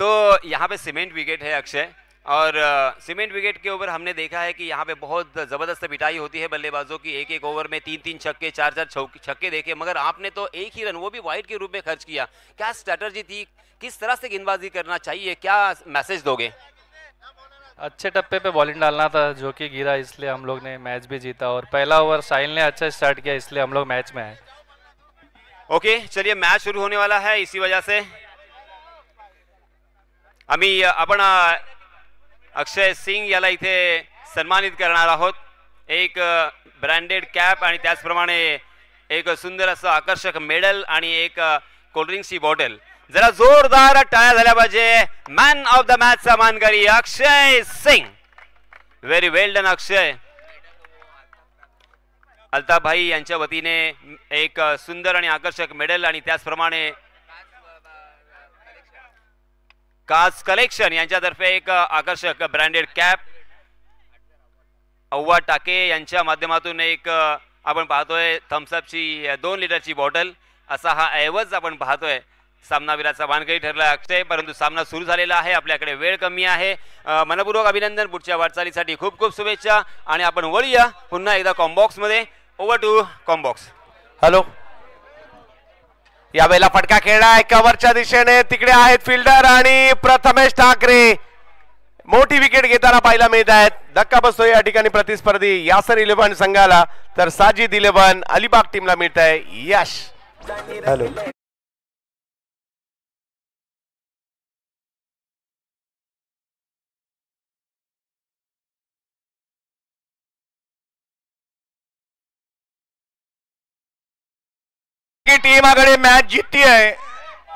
तो यहाँ पे cement wicket है अक्षय, और सीमेंट विकेट के ऊपर हमने देखा है कि यहाँ पे बहुत ज़बरदस्त पिटाई होती है बल्लेबाजों की। एक एक ओवर में 3-3 छक्के, 4-4 छक्के देखे, मगर आपने तो एक ही रन वो भी वाइड के रूप में खर्च किया। क्या स्ट्रैटेजी थी, किस तरह से गेंदबाजी करना चाहिए, क्या मैसेज दोगे? अच्छे टप्पे पे बॉलिंग डालना था जो कि गिरा, इसलिए हम लोग ने मैच भी जीता। और पहला ओवर साहिल ने अच्छा स्टार्ट किया, इसलिए हम लोग मैच में आए। ओके, चलिए मैच शुरू होने वाला है। इसी वजह से आम्ही आपण अक्षय सिंग याला इथे सन्मानित करणार आहोत। एक ब्रँडेड कॅप आणि त्याचप्रमाणे एक सुंदर असं आकर्षक मेडल आणि एक कोल्ड्रिंक्सची बॉटल। जरा जोरदार टाळ्या झाल्या पाहिजे। मॅन ऑफ द मॅच चा मानकरी अक्षय सिंग। व्हेरी वेल डन अक्षय। अल्ताफ भाई यांच्या वतीने एक सुंदर आणि आकर्षक मेडल आणि त्याचप्रमाणे कास कलेक्शन यांच्यातर्फे एक आकर्षक ब्रँडेड कॅप, अव्वा टाके यांच्या माध्यमातून एक आपण पाहतोय थम्सअपची 2 लिटरची बॉटल, असा हा ऐवज आपण पाहतोय। सामनावीराचा मानकरी ठरला अक्षय, परंतु सामना सुरू झालेला आहे, आपल्याकडे वेळ कमी आहे। मनपूर्वक अभिनंदन, पुढच्या वाटचालीसाठी खूप खूप शुभेच्छा। आणि आपण वळूया पुन्हा एकदा कॉम्बॉक्स मध्ये। Over to combox. हॅलो, यावेळेला फटका खेळलाय कव्हरच्या दिशेने, तिकडे आहेत फिल्डर आणि प्रथमेश ठाकरे मोठी विकेट घेताना पाहायला मिळत आहेत। धक्का बसतोय या ठिकाणी प्रतिस्पर्धी यासर 11 संघाला, तर साजिद 11 अलिबाग टीमला मिळत आहे यश। हॅलो, की टीम अगर मैच जीतती है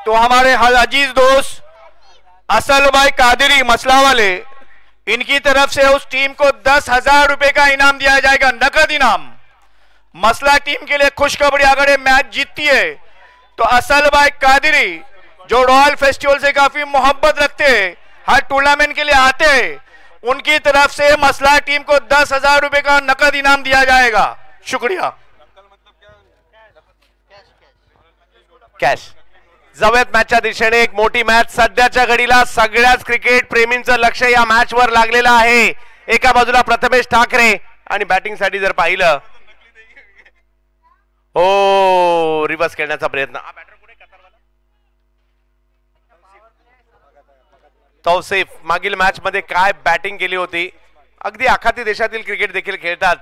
तो हमारे अजीज दोस्त असल भाई कादरी मसला वाले, इनकी तरफ से उस टीम को 10,000 रुपए का इनाम दिया जाएगा, नकद इनाम। मसला टीम के लिए खुशखबरी, अगर मैच जीतती है तो असल भाई कादरी जो रॉयल फेस्टिवल से काफी मोहब्बत रखते हैं, हर टूर्नामेंट के लिए आते हैं, उनकी तरफ से मसला टीम को 10,000 रुपए का नकद इनाम दिया जाएगा। शुक्रिया। कॅश जवळत मॅचच्या दिशेने एक मोठी मॅच सध्याच्या घडीला सगळ्याच क्रिकेट प्रेमींचं लक्ष या मॅच वर लागलेलं आहे। एका बाजूला प्रथमेश ठाकरे आणि बॅटिंग साठी जर पाहिलं, ओ रिव्हर्स खेळण्याचा प्रयत्न, तौसिफ मागील मॅच मध्ये काय बॅटिंग केली होती, अगदी आखाती देशातील क्रिकेट देखील खेळतात,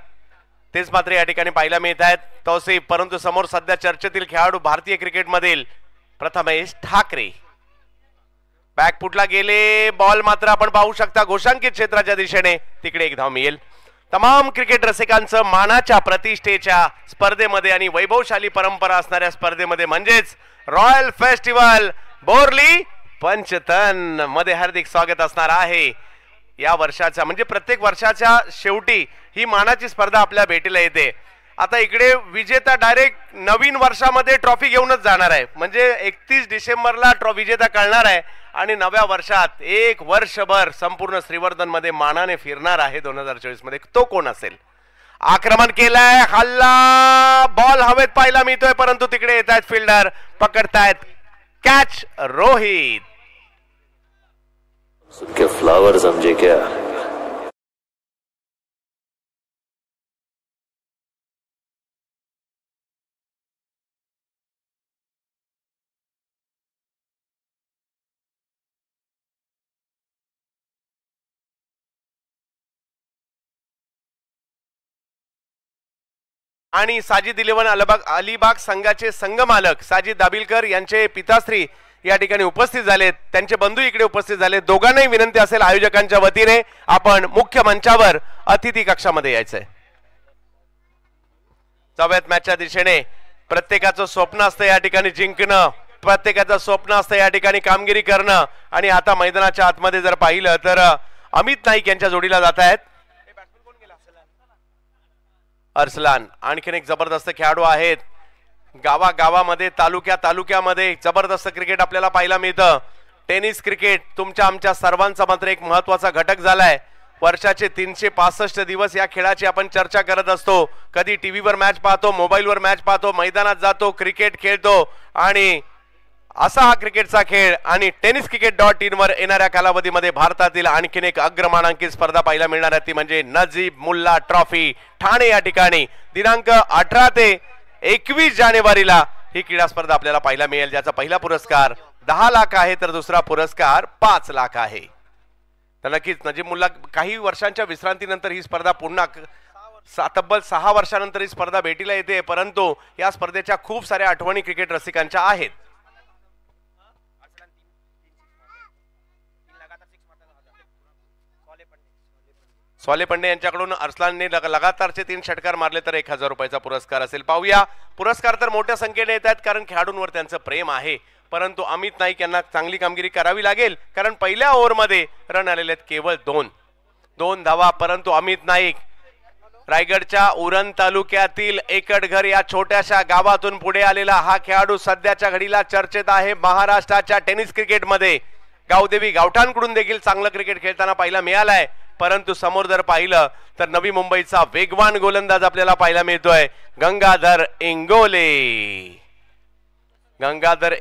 तेच मात्र या ठिकाणी पाहायला मिळत आहेत तौसिफ। परंतु समोर सध्या चर्चेतील खेळाडू भारतीय क्रिकेट मधील प्रथमेश ठाकरे बॅकफुटला गेले, बॉल मात्र आपण पाहू शकता घोषांकित क्षेत्राच्या दिशेने, तिकडे एक धाव मिळेल। तमाम क्रिकेट रसिकांचं मानाच्या प्रतिष्ठेच्या स्पर्धेमध्ये आणि वैभवशाली परंपरा असणाऱ्या स्पर्धेमध्ये म्हणजेच रॉयल फेस्टिवल बोरली पंचतन मध्ये हार्दिक स्वागत असणार आहे। या वर्षाचा म्हणजे प्रत्येक वर्षाच्या शेवटी ही मानाची स्पर्धा आपल्या भेटीला येते। आता इकडे विजेता डायरेक्ट नवीन वर्षामध्ये ट्रॉफी घेऊनच जाणार आहे, म्हणजे 31 डिसेंबरला विजेता कळणार आहे आणि नव्या वर्षात एक वर्षभर संपूर्ण श्रीवर्धन मध्ये मानाने फिरणार आहे 2024 मध्ये। तो कोण असेल? आक्रमण केलंय, हल्ला, बॉल हवेत पाहायला मिळतोय, परंतु तिकडे येत आहेत फिल्डर, पकडतायत कॅच रोहित। के फ्लावर समझे क्या? आणि साजिद 11 अलिबाग संघाचे संघमालक साजिद दाबिलकर यांचे पिताश्री या ठिकाणी उपस्थित झालेत, त्यांचे बंधू इकडे उपस्थित झाले। दोघांनाही विनंती असेल आयोजकांच्या वतीने आपण मुख्य मंचावर अतिथी कक्षामध्ये यायचंय। जाऊयात मॅचच्या दिशेने। प्रत्येकाचं स्वप्न असतं या ठिकाणी जिंकणं, प्रत्येकाचं स्वप्न असतं या ठिकाणी कामगिरी करणं, आणि आता मैदानाच्या आतमध्ये जर पाहिलं तर अमित नाईक यांच्या जोडीला जात आहेत अरसलान। आणखीन एक जबरदस्त खेळाडू आहेत, गावागावामध्ये तालुक्यामध्ये जबरदस्त क्रिकेट आपल्याला पाहायला मिळतं। टेनिस क्रिकेट तुमच्या आमच्या सर्वांचा मात्र एक महत्त्वाचा घटक झालाय। वर्षाचे 365 दिवस या खेळाची आपण चर्चा करत असतो, कधी टीव्हीवर मॅच पाहतो, मोबाईलवर मॅच पाहतो, मैदानात जातो, क्रिकेट खेळतो, आणि असा हा क्रिकेटचा खेळ आणि tenniscricket.in वर येणाऱ्या कालावधीमध्ये भारतातील आणखीन एक अग्रमानांकित स्पर्धा पाहायला मिळणार आहे ती म्हणजे नजीब मुल्ला ट्रॉफी ठाणे या ठिकाणी दिनांक 18 ते 21 जानेवारीला ही क्रीडा स्पर्धा आपल्याला पाहायला मिळेल, ज्याचा पहिला पुरस्कार 10 लाख आहे तर दुसरा पुरस्कार 5 लाख आहे. तर नक्कीच नजीब मुल्ला काही वर्षांच्या विश्रांतीनंतर ही स्पर्धा पुन्हा तब्बल 6 वर्षानंतर ही स्पर्धा भेटीला येते, परंतु या स्पर्धेच्या खूप साऱ्या आठवणी क्रिकेट रसिकांच्या आहेत. स्वाले पंडे यांच्याकडून अरसलानने लगातारचे 3 षटकार मारले तर 1000 रुपयाचा पुरस्कार असेल. पाहूया, पुरस्कार तर मोठ्या संख्येने येत आहेत कारण खेळाडूंवर त्यांचं प्रेम आहे, परंतु अमित नाईक यांना चांगली कामगिरी करावी लागेल कारण पहिल्या ओव्हरमध्ये रन आलेले आहेत केवळ 2 धावा. परंतु अमित नाईक रायगडच्या उरण तालुक्यातील एकटघर या छोट्याशा गावातून पुढे आलेला हा खेळाडू सध्याच्या घडीला चर्चेत आहे महाराष्ट्राच्या टेनिस क्रिकेटमध्ये. गावदेवी गावठाणकडून देखील चांगलं क्रिकेट खेळताना पाहायला मिळालंय, परंतु समोर जर पाहिलं तर नवी मुंबईचा वेगवान गोलंदाज आपल्याला पाहायला मिळतोय गंगाधर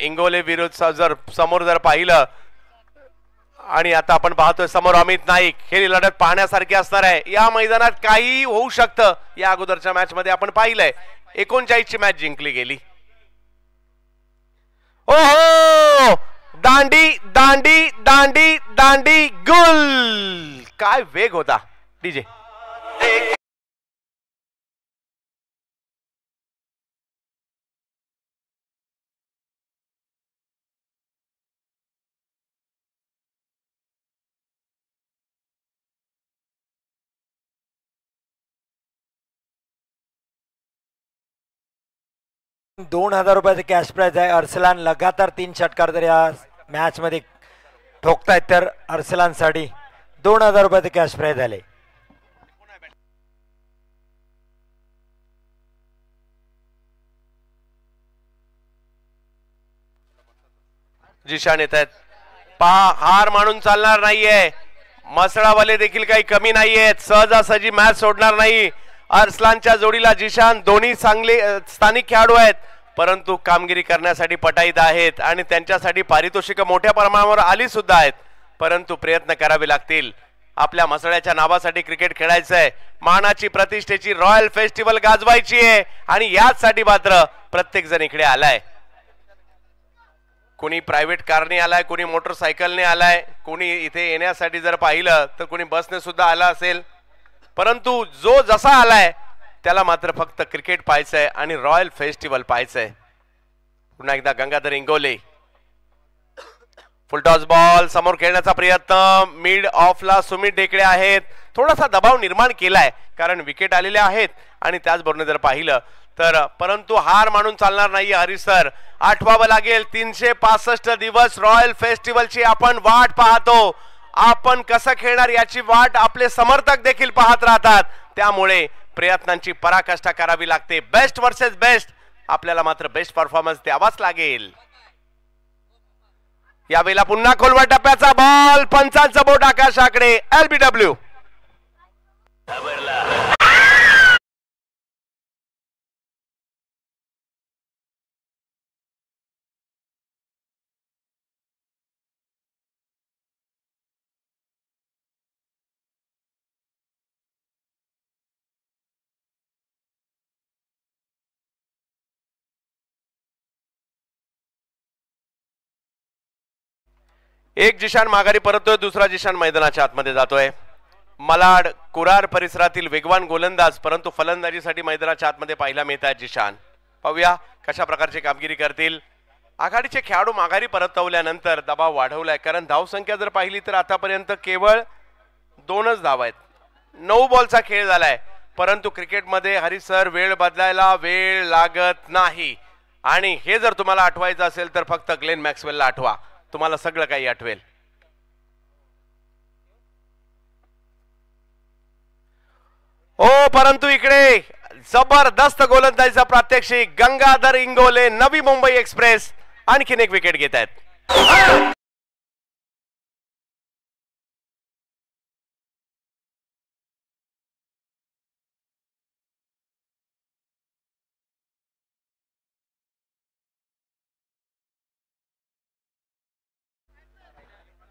इंगोले विरुद्ध जर समोर जर पाहिलं आणि आता आपण पाहतोय समोर अमित नाईक. ही लढत पाहण्यासारखी असणार आहे. या मैदानात काही होऊ शकतं. या अगोदरच्या मॅच मध्ये आपण पाहिलंय 39 ची मॅच जिंकली गेली. ओहो, दांडी दांडी दांडी दांडी गुल, काय वेग होता डीजे. ₹2000 कॅश प्राइज आहे. अरसलान लगातार 3 षटकार तर या मॅच मध्ये ठोकतायत तर अरसलानसाठी ₹2000 कॅश प्राइज आले. जिशान येत आहेत. पहा, हार मानून चालणार नाहीये. मसळावाले देखील काही कमी नाहीयेत, सहजासहजी मॅच सोडणार नाही. अरसलानच्या जोडीला जिशान दोन्ही चांगले स्थानिक खेळाडू आहेत, परंतु कामगिरी करण्यासाठी पटाईत आहेत आणि त्यांच्यासाठी पारितोषिक मोठ्या प्रमाणावर आली सुद्धा आहेत, परंतु प्रयत्न करावे लागतील. आपल्या मसळ्याच्या नावासाठी क्रिकेट खेळायचंय, मानाची प्रतिष्ठेची रॉयल फेस्टिवल गाजवायची आहे आणि याचसाठी मात्र प्रत्येक जण इकडे आलाय. कोणी प्रायव्हेट कारने आलाय, कोणी मोटरसायकलने आलाय, कोणी इथे येण्यासाठी जर पाहिलं तर कोणी बसने सुद्धा आला असेल, परंतु जो जसा आलाय त्याला मात्र फक्त क्रिकेट पाहायचंय आणि रॉयल फेस्टिवल पाहायचंय. पुन्हा एकदा गंगाधर इंगोले. फुलटॉस बॉल समोर खेळण्याचा प्रयत्न. मिड ऑफला सुमित ढेकळे आहेत. थोडासा दबाव निर्माण केलाय कारण विकेट आलेले आहेत आणि त्याचबरोबर जर पाहिलं तर, परंतु हार मानून चालणार नाही हरीश सर. आठवावं लागेल. 365 दिवस रॉयल फेस्टिवलची आपण वाट पाहतो. आपण कसं खेळणार याची वाट आपले समर्थक देखील पाहत राहतात, त्यामुळे प्रयत्नांची पराकाष्ठा करावी लागते. बेस्ट वर्सेस बेस्ट, आपल्याला मात्र बेस्ट परफॉर्मन्स द्यावाच लागेल. यावेळेला पुन्हा खोलवर टप्प्याचा बॉल, पंचांचं बोट आकाशाकडे. LBW एक जिशान माघारी परततोय, दुसरा जिशान मैदानाच्या आतमध्ये जातोय. मलाड कुरार परिसरातील वेगवान गोलंदाज, परंतु फलंदाजीसाठी मैदानाच्या आतमध्ये पाहायला मिळत आहे जिशान. पाहूया कशा प्रकारची कामगिरी करतील. आघाडीचे खेळाडू माघारी परतवल्यानंतर दबाव वाढवलाय, कारण धावसंख्या जर पाहिली तर आतापर्यंत केवळ 2च धावा आहेत. 9 बॉलचा खेळ झालाय, परंतु क्रिकेटमध्ये हरी सर वेळ बदलायला वेळ लागत नाही. आणि हे जर तुम्हाला आठवायचं असेल तर फक्त ग्लेन मॅक्सवेलला आठवा, तुम्हाला सगळं काही आठवेल. परंतु इकडे जबरदस्त गोलंदाजीचा प्रात्यक्षिक. गंगाधर इंगोले, नवी मुंबई एक्सप्रेस आणखीन एक विकेट घेत आहेत.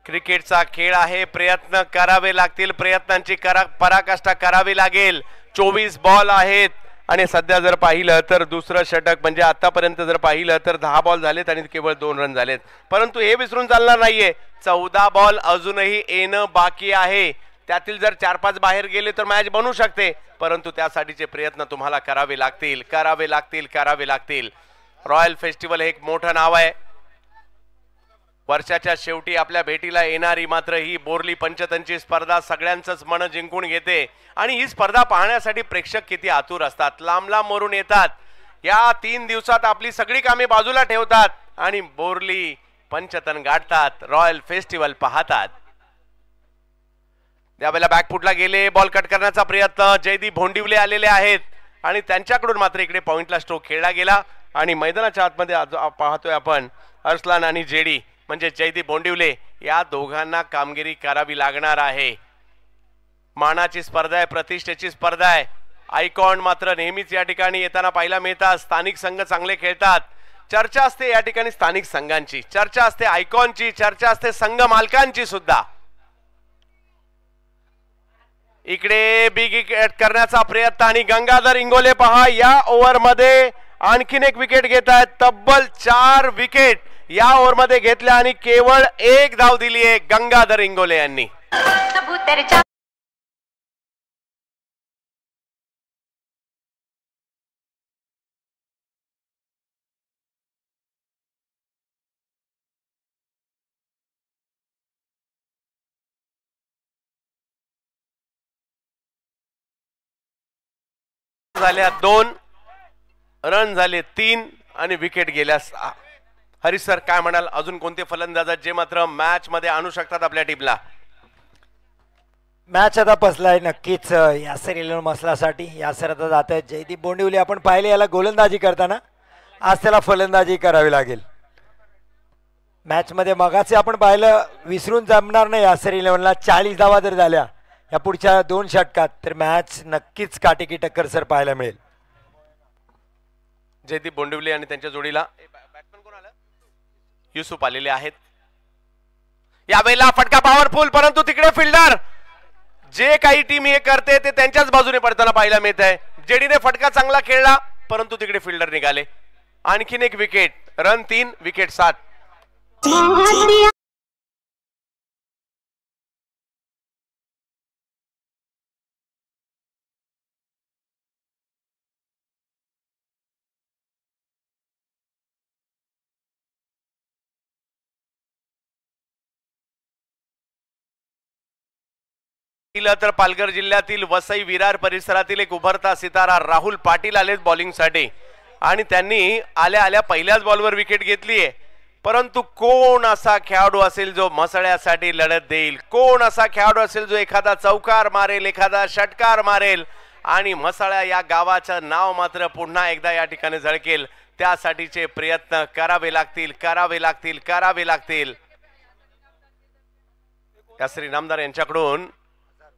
क्रिकेटचा खेळ आहे, प्रयत्न करावे लागतील, प्रयत्नांची पराकाष्ठा करावी लागेल. 24 बॉल आहेत आणि सध्या जर पाहिलं तर दुसरं षटक म्हणजे आतापर्यंत जर पाहिलं तर 10 बॉल झालेत आणि केवळ 2 रन झालेत. परंतु हे विसरून चालणार नाहीये, 14 बॉल अजूनही येणं बाकी आहे. त्यातील जर 4-5 बाहेर गेले तर मॅच बनू शकते, परंतु त्यासाठीचे प्रयत्न तुम्हाला करावे लागतील, करावे लागतील, करावे लागतील. रॉयल फेस्टिवल हे एक मोठं नाव आहे. वर्षाच्या शेवटी आपल्या भेटीला येणारी मात्र ही बोरली पंचतनची स्पर्धा सगळ्यांचंच मन जिंकून घेते आणि ही स्पर्धा पाहण्यासाठी प्रेक्षक किती आतुर असतात, लांब लांब वरून येतात. या 3 दिवसात आपली सगळी कामे बाजूला ठेवतात आणि बोरली पंचतन गाठतात, रॉयल फेस्टिवल पाहतात. त्यावेळेला बॅकफुटला गेले, बॉल कट करण्याचा प्रयत्न, जयदीप भोंडिवले आलेले आहेत आणि त्यांच्याकडून मात्र इकडे पॉइंटला स्ट्रोक खेळला गेला आणि मैदानाच्या आतमध्ये पाहतोय आपण अर्सलान आणि जेडी म्हणजे जयदीप भोंडिवले या दोघांना कामगिरी करावी लागणार आहे. मानाची स्पर्धा आहे, प्रतिष्ठेची स्पर्धा आहे. आयकॉन मात्र नेहमीच या ठिकाणी येताना पाहायला मिळतात. स्थानिक संघ चांगले खेळतात. चर्चा असते या ठिकाणी स्थानिक संघांची, चर्चा असते आयकॉनची, चर्चा असते संघ मालकांची सुद्धा. इकडे बिग विकेट करण्याचा प्रयत्न आणि गंगाधर इंगोले पहा या ओव्हर मध्ये आणखीन एक विकेट घेत आहेत. तब्बल 4 विकेट या ओव्हर मध्ये घेतल्या आणि केवळ 1 धाव दिली आहे गंगाधर इंगोले यांनी. झाल्या 2 रन झाले 3 आणि विकेट गेल्या 6. हरीश सर काय म्हणाल, अजून कोणते फलंदाज जे मात्र मॅच मध्ये आणू शकतात आपल्या टीमला? मॅच आता बसलाय नक्कीच यासर इलेवन मसलासाठी. यासर आता जात आहेत. जयदीप बोंडिवले आपण पाहिले याला गोलंदाजी करताना, आज त्याला फलंदाजी करावी लागेल. मॅच मध्ये मगाचे आपण पाहिलं, विसरून जमणार नाही यासर इलेव्हनला. 40 धावा जर झाल्या या पुढच्या 2 षटकात तर मॅच नक्कीच काटेकी टक्कर सर पाहायला मिळेल. जयदीप बोंडिवले आणि त्यांच्या जोडीला बॅट्समन कोण आलं, युसुफ आलेले आहेत. यावेळेला फटका पॉवरफुल, परंतु तिकडे फिल्डर जे काही टीम हे करते ते त्यांच्याच बाजूने पडताना पाहायला मिळत आहे. जेडीने फटका चांगला खेळला परंतु तिकडे फिल्डर निघाले. आणखीन एक विकेट, रन 3 विकेट 7. तर पालघर जिल्ह्यातील वसई विरार परिसरातील एक उभरता सितारा राहुल पाटील आलेत बॉलिंग साठी आणि त्यांनी आल्या आल्या पहिल्याच बॉलवर विकेट घेतली आहे. परंतु कोण असा खेळाडू असेल जो मसळ्यासाठी लढत देईल, कोण असा खेळाडू असेल जो एखादा चौकार मारेल, एखादा षटकार मारेल आणि मसळ्या या गावाचं नाव मात्र पुन्हा एकदा या ठिकाणी झळकेल, त्यासाठीचे प्रयत्न करावे लागतील, करावे लागतील, करावे लागतील. श्री नामदार यांच्याकडून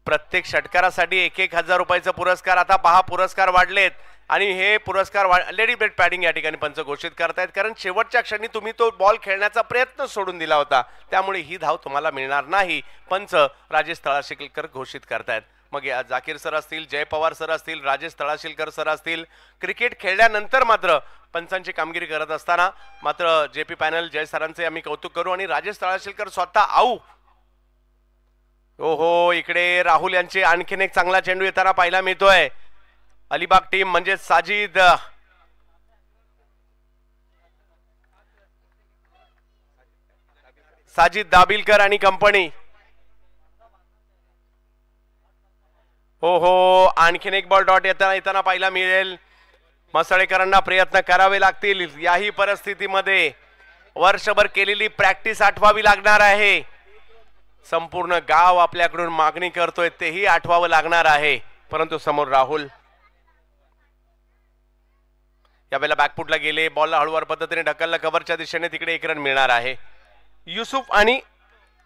प्रत्येक षटकारासाठी 1,000 रुपयाचा पुरस्कार. आता 10 पुरस्कार वाढलेत आणि हे पुरस्कार लेडी बेट पॅडिंग या ठिकाणी पंच घोषित करतायत, कारण शेवटच्या क्षणी तुम्ही तो बॉल खेळण्याचा प्रयत्न सोडून दिला होता, त्यामुळे ही धाव तुम्हाला मिळणार नाही. पंच राजेश तळाशीलकर घोषित करतायत. मग जाकीर सर असतील, जय पवार सर असतील, राजेश तळाशीलकर सर असतील. क्रिकेट खेळल्यानंतर मात्र पंचांची कामगिरी करत असताना मात्र जेपी पॅनल जय सरांचे आम्ही कौतुक करू आणि राजेश तळाशीलकर स्वतः आऊ. ओहो, इकडे राहुल यांचे आणखीन एक चांगला चेंडू येताना पाहायला मिळतोय. अलिबाग टीम म्हणजे साजिद दाबिलकर आणि कंपनी. हो, आणखीन एक बॉल डॉट येताना पाहायला मिळेल. मसळेकरांना प्रयत्न करावे लागतील. याही परिस्थितीमध्ये वर्षभर केलेली प्रॅक्टिस आठवावी लागणार आहे. संपूर्ण गाव आपल्याकडून मागणी करतोय, तेही आठवावं लागणार आहे. परंतु समोर राहुल यावेळेला बॅकफुटला गेले, बॉलला हळूवार पद्धतीने ढकलला कव्हरच्या दिशेने, तिकडे 1 रन मिळणार आहे. युसुफ आणि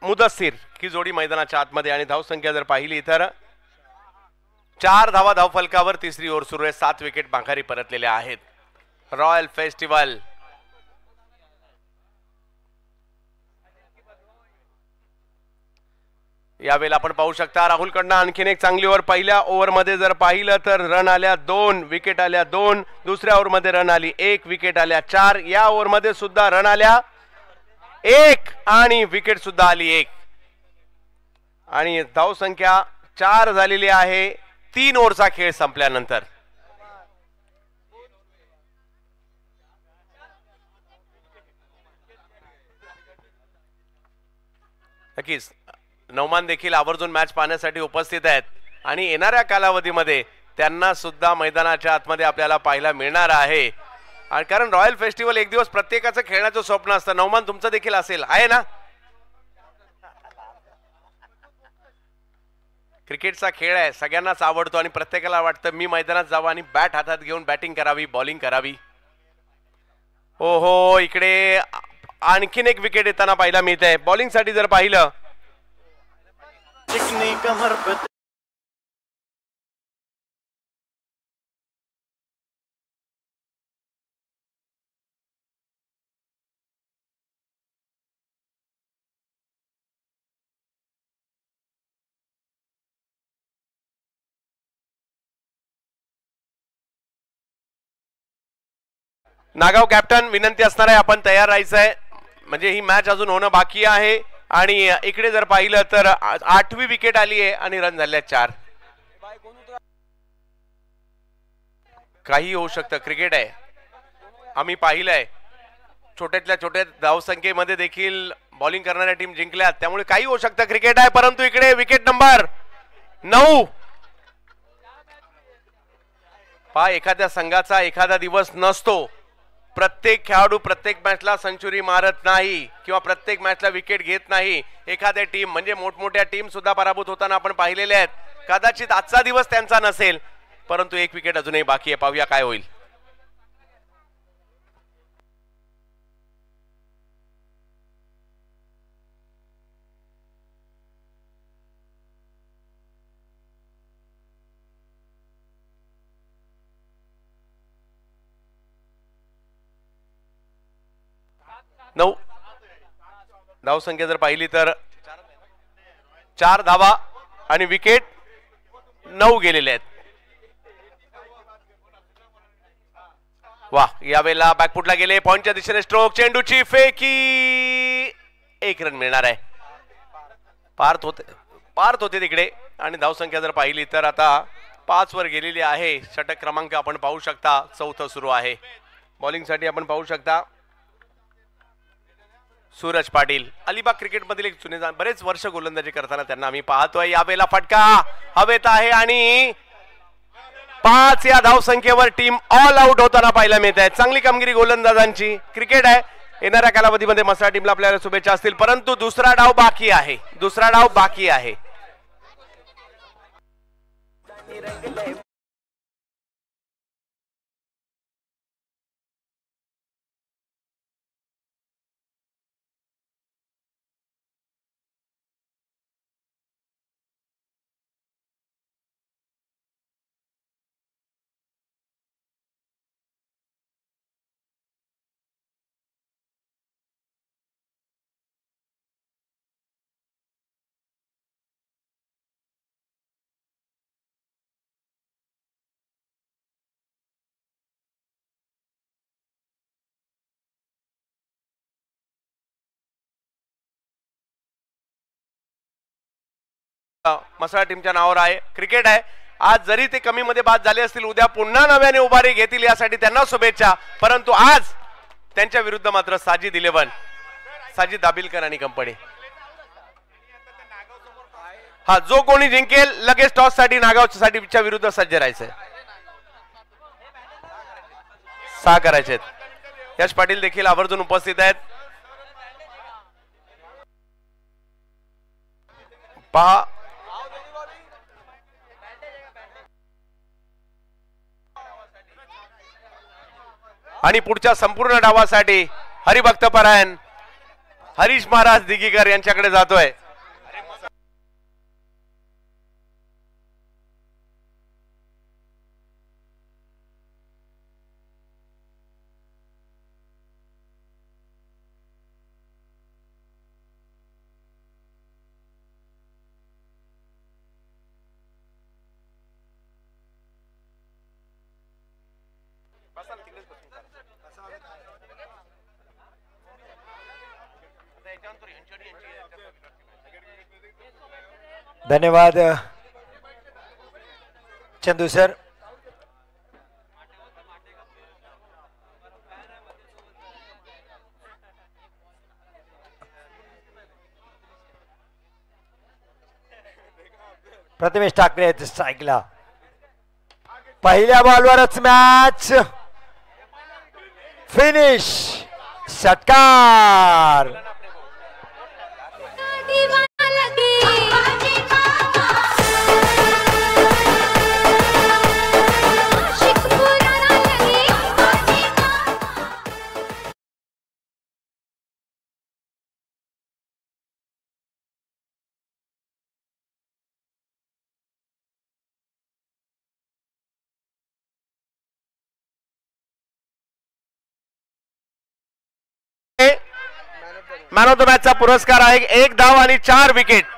मुदस्सिर ही जोडी मैदानाच्या आतमध्ये आणि धावसंख्या जर पाहिली तर 4 धावा धावफलकावर. 3री ओव्हर सुरू आहे. 7 विकेट माघारी परतलेल्या आहेत. रॉयल फेस्टिवल यावेळेला आपण पाहू शकता राहुलकडनं आणखीन एक चांगली ओव्हर. पहिल्या ओव्हरमध्ये जर पाहिलं तर रन आल्या 2, विकेट आल्या 2. दुसऱ्या ओव्हरमध्ये रन आली 1, विकेट आल्या 4. या ओव्हरमध्ये सुद्धा रन आल्या 1 आणि विकेट सुद्धा आली 1 आणि धाव संख्या 4 झालेली आहे 3 ओव्हरचा खेळ संपल्यानंतर. नक्कीच नौमान देखील आवर्जून मॅच पाहण्यासाठी उपस्थित आहेत आणि येणाऱ्या कालावधीमध्ये त्यांना सुद्धा मैदानाच्या आतमध्ये आपल्याला पाहायला मिळणार आहे. आणि कारण रॉयल फेस्टिवल एक दिवस प्रत्येकाचं खेळण्याचं स्वप्न असतं. नौमान तुमचं देखील असेल आहे ना? क्रिकेटचा खेळ आहे, सगळ्यांनाच आवडतो आणि प्रत्येकाला वाटतं मी मैदानात जावं आणि बॅट हातात घेऊन बॅटिंग करावी, बॉलिंग करावी. हो हो, इकडे आणखीन एक विकेट येताना पाहायला मिळत आहे. बॉलिंग साठी जर पाहिलं नागाव कॅप्टन विनंती असणार आहे आपण तयार राहायचं आहे, म्हणजे ही मॅच अजून होणं बाकी आहे. आणि इकडे जर पाहिलं तर 8वी विकेट आली आहे आणि रन झाले 4. काही होऊ शकतं, क्रिकेट आहे. आम्ही पाहिलंय छोट्यातल्या छोट्या धावसंख्येमध्ये देखील बॉलिंग करणाऱ्या टीम जिंकल्यात, त्यामुळे काही होऊ शकतं, क्रिकेट आहे. परंतु इकडे विकेट नंबर 9. पहा, एखाद्या संघाचा एखादा दिवस नसतो. प्रत्येक खेळाडू प्रत्येक मॅचला सेंचुरी मारत नाही किंवा प्रत्येक मॅचला विकेट घेत नाही. एखाद्या टीम म्हणजे मोठमोठ्या टीम सुद्धा पराभूत होताना आपण पाहिलेले आहेत. कदाचित आजचा दिवस त्यांचा नसेल, परंतु एक विकेट अजूनही बाकी आहे. पाहूया काय होईल. नऊ धावसंख्या जर पाहिली तर 4 धावा आणि विकेट 9 गेलेले आहेत. वा, यावेळेला बॅकफुटला गेले, पॉइंटच्या दिशेने स्ट्रोक, चेंडूची फेकी, 1 रन मिळणार आहे. पार्थ होते तिकडे. आणि धावसंख्या जर पाहिली तर आता 5 वर गेलेली आहे. षटक क्रमांक आपण पाहू शकता, 4थं सुरू आहे. बॉलिंग साठी आपण पाहू शकता सूरज पाटील, अलिबाग क्रिकेट मधील एक जुने, बरेच वर्ष गोलंदाजी करताना त्यांना आम्ही पाहतोय. यावेळेला फटका हवेत आहे आणि 5 या धावसंख्येवर टीम ऑल आउट होताना पाहायला मिळत आहे. चांगली कामगिरी गोलंदाजांची. क्रिकेट आहे, येणाऱ्या कालावधीमध्ये मसाला टीमला आपल्याला शुभेच्छा असतील, परंतु दुसरा डाव बाकी आहे. मसाला टीमच्या नावावर आहे. क्रिकेट आहे. आज जरी ते कमी मध्ये बाद झाले असतील, उद्या पुन्हा नव्याने उभारी घेतील, यासाठी त्यांना शुभेच्छा. परंतु आज त्यांच्या विरुद्ध मात्र साजिद 11, साजिद दाबिलकर आणि कंपनी. हा, जो कोणी जिंकेल लगेच टॉस साठी नागावच्या विरुद्ध सज्ज राहायचंय. 6 करायचे. यश पाटील देखील आवर्जून उपस्थित आहेत. पहा, आणि पुढच्या संपूर्ण डावासाठी हरिभक्त परायण हरीश महाराज दिगीकर यांच्याकडे जातोय. धन्यवाद चंदू सर. प्रथमेश ठाकरे आहेत स्ट्राईकला. पहिल्या बॉलवरच मॅच फिनिश. षटकार. मॅन ऑफ द मॅचचा पुरस्कार आहे 1 धाव आणि 4 विकेट.